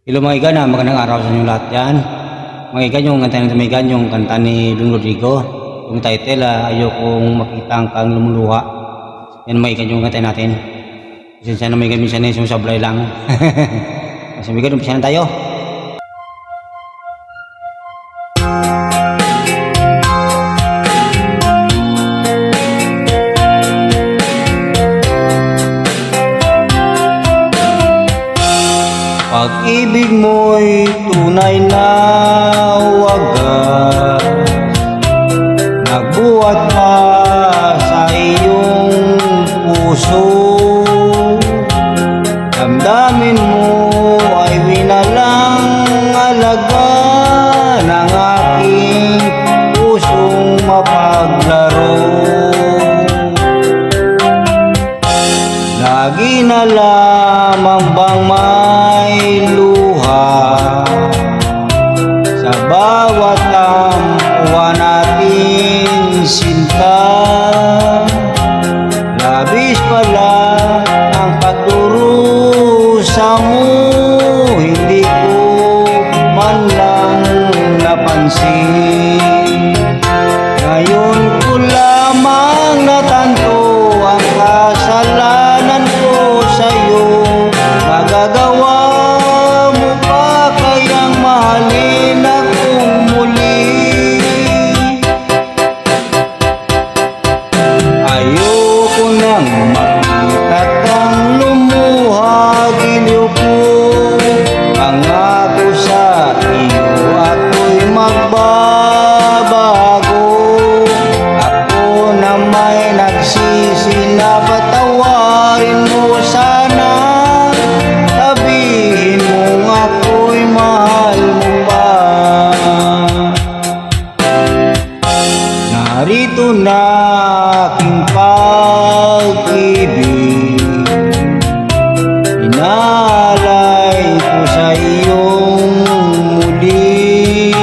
Hello mga igan, magandang araw sa inyo lahat yan. Mga igan, yung kanta natin mga igan, yung kanta ni Bing Rodrigo. Yung title, ayokong makita kang lumuluha. Yan mga igan yung kanta natin. Kasi na mga igan, minsan yung sablay lang. Kasi mga igan, umpisa na tayo. Pag-ibig mo'y tunay na wagas, nagbuhat pa sa iyong puso. Damdamin mo ay winalang alaga ng aking pusong mapaglaro. Lagi na lamang bang may luha sa bawat tampuan nating sinta? Labis pala ang pagdurusa mo, hindi ko man lang napansin. Ngayon ko lamang natanto ang kasalanan ko sa'yo. Magagawa mo pa kayang mahalin akong muli? Ayoko nang makita kang lumuha, giliw ko. Pangako sa iyo ako'y magbabago. Ako na may nagsisi na patawarin mo sana. Sabihin mong ako'y mahal mo pa. Narito na aking pag-ibig, inaalay ko sa iyong muli.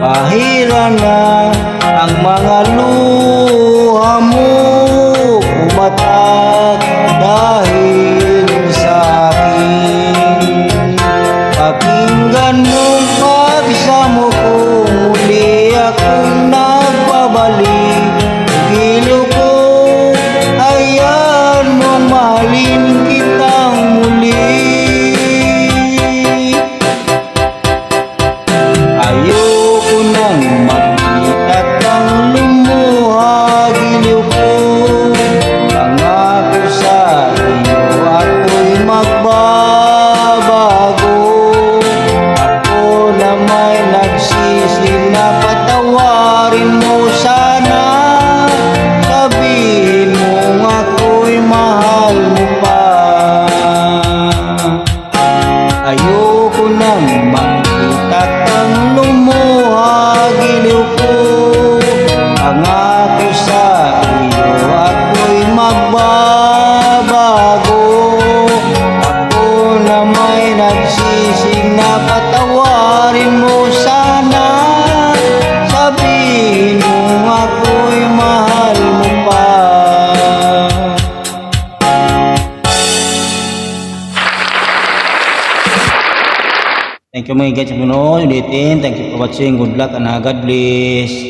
Pahira na ang mga luha mo, umatak dahil sa akin. Pakinggan mong pagsamo ko, muli akong nagbabalik. Giliw ko, hayaan mong mahalin kitang muli. Ayoko nang makita kang lumuha, giliw ko. Pangako sa iyo ako'y magbabago. Ako na may nagsisi na patawarin mo sana. Sabihin mong ako'y mahal mo pa. Ayoko nang makita kang lumuha, giliw ko. Pangako sa iyo ako'y magbabago. Ako na may nagsising na patawarin mo sana. Sabihin mong ako'y mahal mo pa. Thank you mga guys sa panonood. Ulitin, thank you for watching. Good luck and God bless.